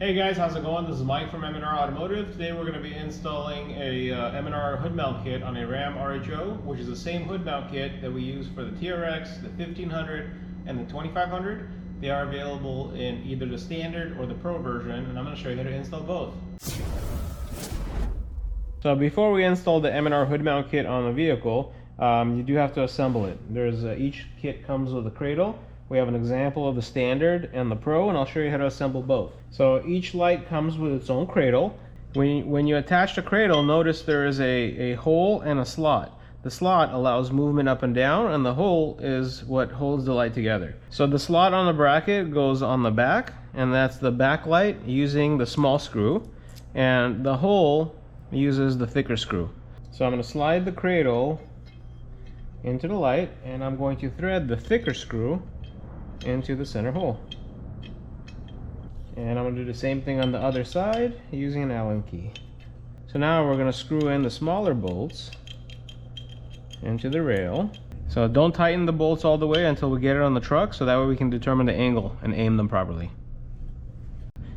Hey guys, how's it going? This is Mike from M&R Automotive. Today we're going to be installing a M&R hood mount kit on a Ram RHO, which is the same hood mount kit that we use for the TRX, the 1500, and the 2500. They are available in either the standard or the pro version, and I'm going to show you how to install both. So before we install the M&R hood mount kit on the vehicle, you do have to assemble it. Each kit comes with a cradle. We have an example of the standard and the pro, and I'll show you how to assemble both. So each light comes with its own cradle. When you attach the cradle, notice there is a hole and a slot. The slot allows movement up and down, and the hole is what holds the light together. So the slot on the bracket goes on the back, and that's the back light using the small screw, and the hole uses the thicker screw. So I'm going to slide the cradle into the light, and I'm going to thread the thicker screw into the center hole. And I'm going to do the same thing on the other side using an Allen key. So now we're going to screw in the smaller bolts into the rail. So don't tighten the bolts all the way until we get it on the truck, so that way we can determine the angle and aim them properly.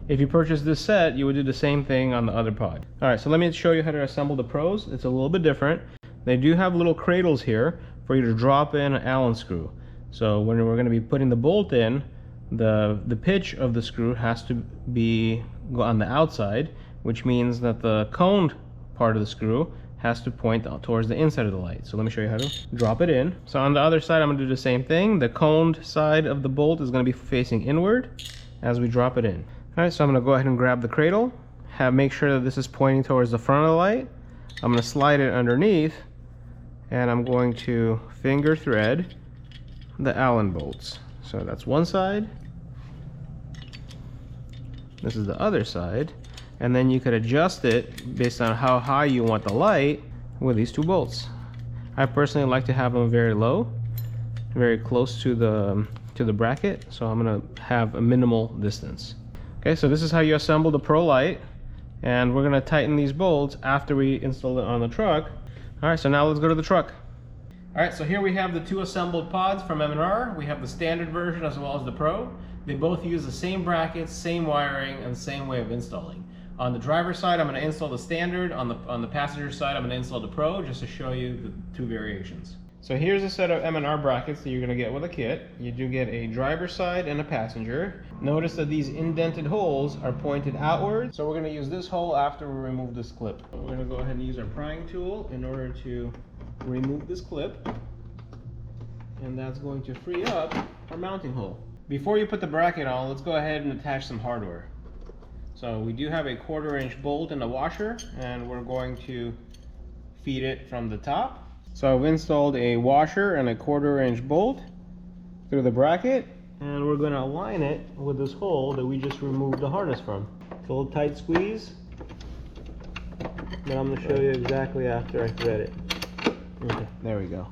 If you purchase this set, you would do the same thing on the other pod. Alright, so let me show you how to assemble the pros. It's a little bit different. They do have little cradles here for you to drop in an Allen screw. So when we're going to be putting the bolt in, the pitch of the screw has to be on the outside, which means that the coned part of the screw has to point out towards the inside of the light. So let me show you how to drop it in. So on the other side, I'm going to do the same thing. The coned side of the bolt is going to be facing inward as we drop it in. Alright, so I'm going to go ahead and grab the cradle, make sure that this is pointing towards the front of the light. I'm going to slide it underneath, and I'm going to finger thread the Allen bolts. So that's one side, this is the other side, and then you could adjust it based on how high you want the light with these two bolts. I personally like to have them very low, very close to the bracket, so I'm going to have a minimal distance. Okay, so this is how you assemble the pro light, and we're going to tighten these bolts after we install it on the truck. Alright, so now let's go to the truck. Alright, so here we have the two assembled pods from M&R. We have the standard version as well as the pro. They both use the same brackets, same wiring, and the same way of installing. On the driver's side, I'm going to install the standard. On the passenger side, I'm going to install the pro, just to show you the two variations. So here's a set of M&R brackets that you're going to get with a kit. You do get a driver's side and a passenger. Notice that these indented holes are pointed outward. So we're going to use this hole after we remove this clip. We're going to go ahead and use our prying tool in order to remove this clip, and that's going to free up our mounting hole. Before you put the bracket on, let's go ahead and attach some hardware. So we do have a 1/4 inch bolt in the washer, and we're going to feed it from the top. So I've installed a washer and a 1/4 inch bolt through the bracket, and we're going to align it with this hole that we just removed the harness from. It's a little tight squeeze, but I'm going to show you exactly after I thread it. Okay, there we go.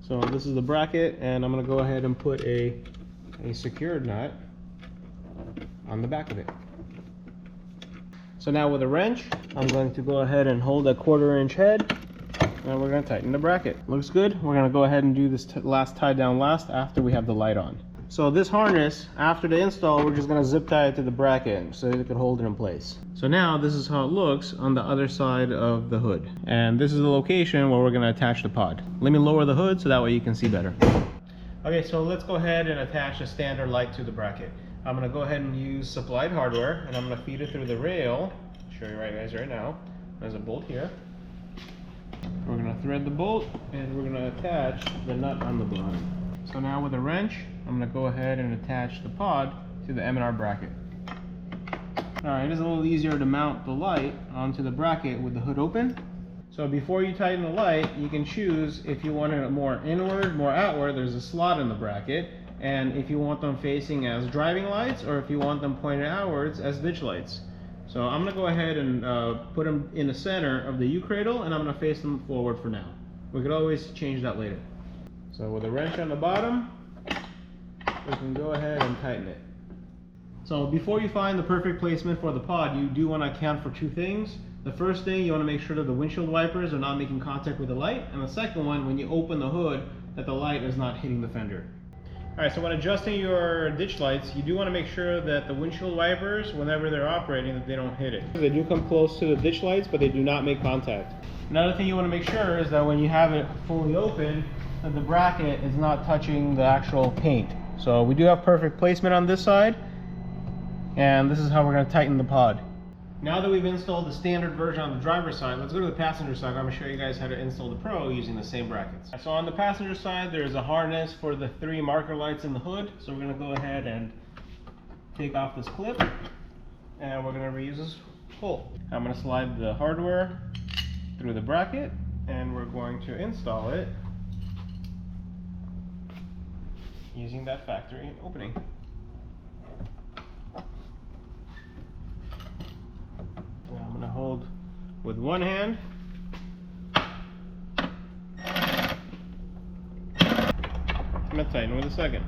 So this is the bracket, and I'm going to go ahead and put a secured nut on the back of it. So now with a wrench, I'm going to go ahead and hold a 1/4 inch head, and we're going to tighten the bracket. Looks good. We're going to go ahead and do this last tie down last after we have the light on. So this harness, after the install, we're just going to zip tie it to the bracket so that it can hold it in place. So now this is how it looks on the other side of the hood. And this is the location where we're going to attach the pod. Let me lower the hood so that way you can see better. Okay, so let's go ahead and attach a standard light to the bracket. I'm going to go ahead and use supplied hardware, and I'm going to feed it through the rail. I'll show you right now. There's a bolt here. We're going to thread the bolt, and we're going to attach the nut on the bottom. So now with a wrench, I'm going to go ahead and attach the pod to the M&R bracket. Alright, it is a little easier to mount the light onto the bracket with the hood open. So before you tighten the light, you can choose if you want it more inward, more outward. There's a slot in the bracket, and if you want them facing as driving lights, or if you want them pointed outwards as ditch lights. So I'm going to go ahead and put them in the center of the U-cradle, and I'm going to face them forward for now. We could always change that later. So with a wrench on the bottom, we can go ahead and tighten it. So before you find the perfect placement for the pod, you do want to account for two things. The first thing, you want to make sure that the windshield wipers are not making contact with the light, and the second one, when you open the hood, that the light is not hitting the fender. Alright, so when adjusting your ditch lights, you do want to make sure that the windshield wipers, whenever they're operating, that they don't hit it. They do come close to the ditch lights, but they do not make contact. Another thing you want to make sure is that when you have it fully open, that the bracket is not touching the actual paint. So we do have perfect placement on this side, and this is how we're going to tighten the pod. Now that we've installed the standard version on the driver's side, let's go to the passenger side. I'm going to show you guys how to install the Pro using the same brackets. So on the passenger side, there's a harness for the 3 marker lights in the hood. So we're going to go ahead and take off this clip, and we're going to reuse this hole. I'm going to slide the hardware through the bracket, and we're going to install it using that factory opening. I'm going to hold with one hand. I'm going to tighten with a second.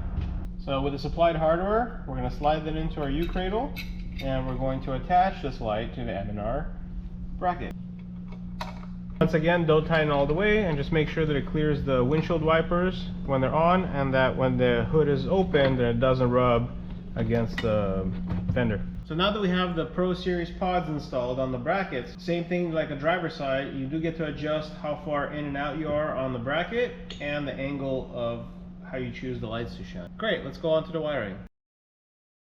So with the supplied hardware, we're going to slide that into our U-cradle, and we're going to attach this light to the M&R bracket. Once again, don't tighten all the way, and just make sure that it clears the windshield wipers when they're on, and that when the hood is open, that it doesn't rub against the fender. So now that we have the Pro Series pods installed on the brackets, same thing like a driver's side, you do get to adjust how far in and out you are on the bracket and the angle of how you choose the lights to shine. Great, let's go on to the wiring.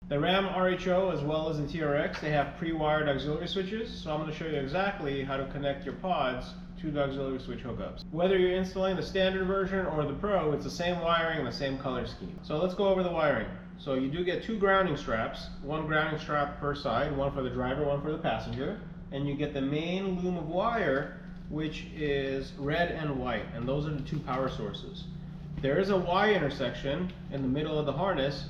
The Ram RHO as well as the TRX, they have pre-wired auxiliary switches, so I'm going to show you exactly how to connect your pods to the auxiliary switch hookups. Whether you're installing the standard version or the Pro, it's the same wiring and the same color scheme. So let's go over the wiring. So you do get 2 grounding straps, 1 grounding strap per side, one for the driver, one for the passenger, and you get the main loom of wire, which is red and white, and those are the 2 power sources. There is a Y intersection in the middle of the harness,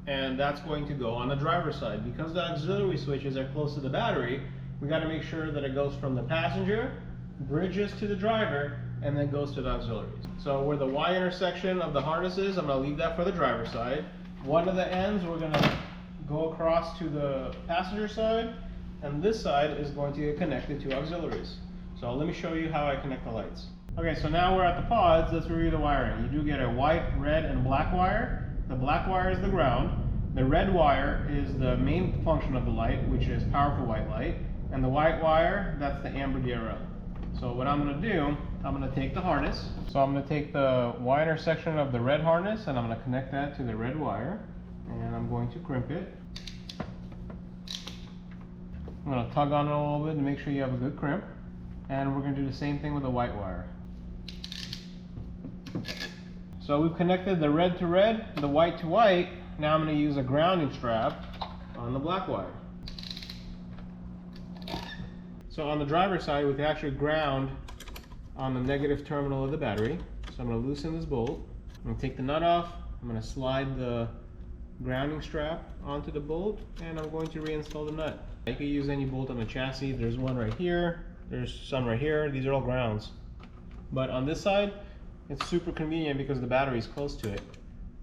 and that's going to go on the driver's side. Because the auxiliary switches are close to the battery, we got to make sure that it goes from the passenger, bridges to the driver, and then goes to the auxiliaries. So where the Y intersection of the harness is, I'm going to leave that for the driver's side. One of the ends we're going to go across to the passenger side, and this side is going to get connected to auxiliaries. So let me show you how I connect the lights. Okay, so now we're at the pods. Let's review the wiring. You do get a white, red, and black wire. The black wire is the ground. The red wire is the main function of the light, which is powerful white light. And the white wire, that's the amber DRL. So what I'm going to do, I'm going to take the harness. So I'm going to take the Y intersection of the red harness, and I'm going to connect that to the red wire. And I'm going to crimp it. I'm going to tug on it a little bit to make sure you have a good crimp. And we're going to do the same thing with the white wire. So we've connected the red to red, the white to white. Now I'm going to use a grounding strap on the black wire. So on the driver's side, we can actually ground on the negative terminal of the battery. So I'm going to loosen this bolt. I'm going to take the nut off. I'm going to slide the grounding strap onto the bolt, and I'm going to reinstall the nut. You can use any bolt on the chassis. There's one right here. There's some right here. These are all grounds. But on this side, it's super convenient because the battery is close to it.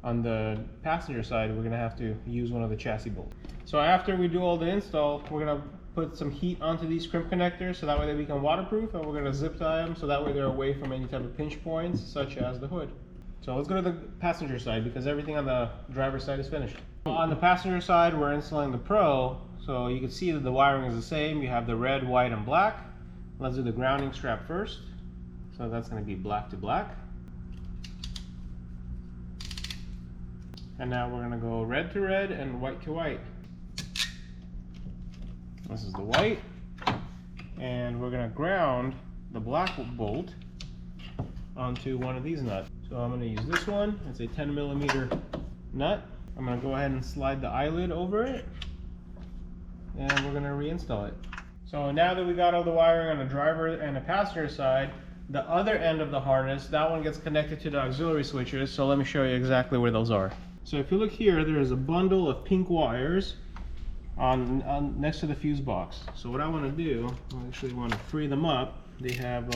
On the passenger side, we're going to have to use one of the chassis bolts. So after we do all the install, we're going to put some heat onto these crimp connectors so that way they become waterproof, and we're going to zip tie them so that way they're away from any type of pinch points such as the hood. So let's go to the passenger side because everything on the driver's side is finished. On the passenger side, we're installing the Pro, so you can see that the wiring is the same. You have the red, white, and black. Let's do the grounding strap first. So that's going to be black to black. And now we're going to go red to red and white to white. This is the white. And we're going to ground the black bolt onto one of these nuts. So I'm going to use this one. It's a 10mm nut. I'm going to go ahead and slide the eyelid over it. And we're going to reinstall it. So now that we got all the wiring on the driver and the passenger side, the other end of the harness, that one gets connected to the auxiliary switches. So let me show you exactly where those are. So if you look here, there is a bundle of pink wires on next to the fuse box. So what I want to do, I actually want to free them up. They have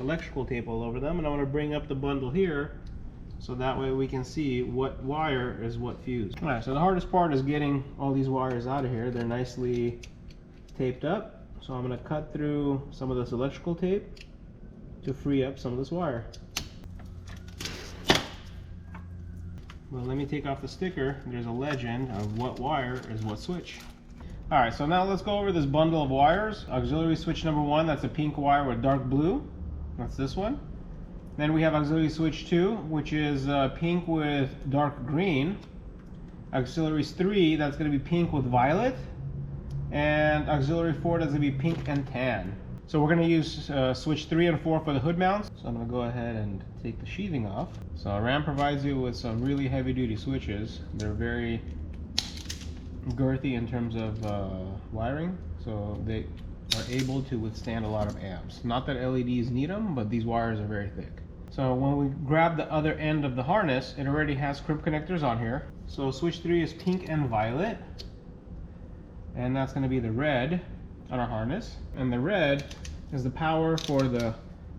electrical tape all over them, and I want to bring up the bundle here so that way we can see what wire is what fuse. Alright, so the hardest part is getting all these wires out of here. They're nicely taped up. So I'm going to cut through some of this electrical tape to free up some of this wire. Well, let me take off the sticker. There's a legend of what wire is what switch. Alright, so now let's go over this bundle of wires. Auxiliary switch number 1, that's a pink wire with dark blue. That's this one. Then we have auxiliary switch 2, which is pink with dark green. Auxiliary 3, that's going to be pink with violet. And auxiliary 4, that's going to be pink and tan. So we're going to use switch 3 and 4 for the hood mounts. So I'm going to go ahead and take the sheathing off. So RAM provides you with some really heavy duty switches. They're very girthy in terms of wiring, so they are able to withstand a lot of amps. Not that LEDs need them, but these wires are very thick. So when we grab the other end of the harness, it already has crimp connectors on here. So switch 3 is pink and violet, and that's going to be the red on our harness. And the red is the power for the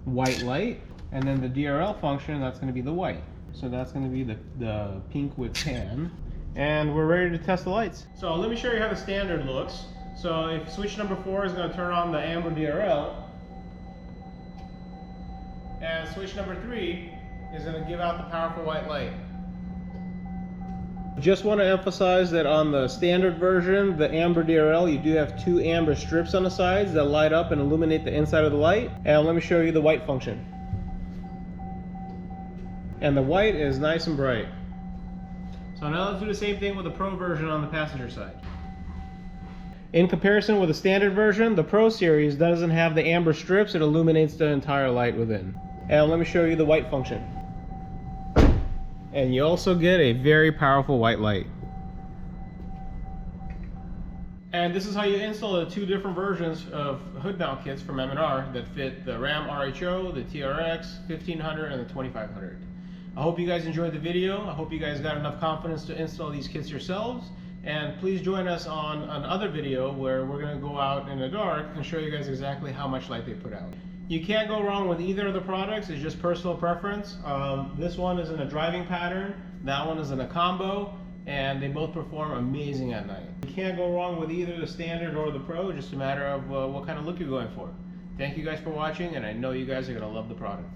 white light, and then the DRL function, that's going to be the white. So that's going to be the pink with tan. And we're ready to test the lights. So let me show you how the standard looks. So if switch number 4 is going to turn on the amber DRL, and switch number 3 is going to give out the powerful white light. Just want to emphasize that on the standard version, the amber DRL, you do have 2 amber strips on the sides that light up and illuminate the inside of the light. And let me show you the white function. And the white is nice and bright. So now let's do the same thing with the Pro version on the passenger side. In comparison with the standard version, the Pro series doesn't have the amber strips, it illuminates the entire light within. And let me show you the white function. And you also get a very powerful white light. And this is how you install the 2 different versions of hood mount kits from M&R that fit the Ram RHO, the TRX, 1500, and the 2500. I hope you guys enjoyed the video. I hope you guys got enough confidence to install these kits yourselves. And please join us on another video where we're going to go out in the dark and show you guys exactly how much light they put out. You can't go wrong with either of the products. It's just personal preference. This one is in a driving pattern, that one is in a combo, and they both perform amazing at night. You can't go wrong with either the standard or the Pro, just a matter of what kind of look you're going for. Thank you guys for watching, and I know you guys are going to love the product.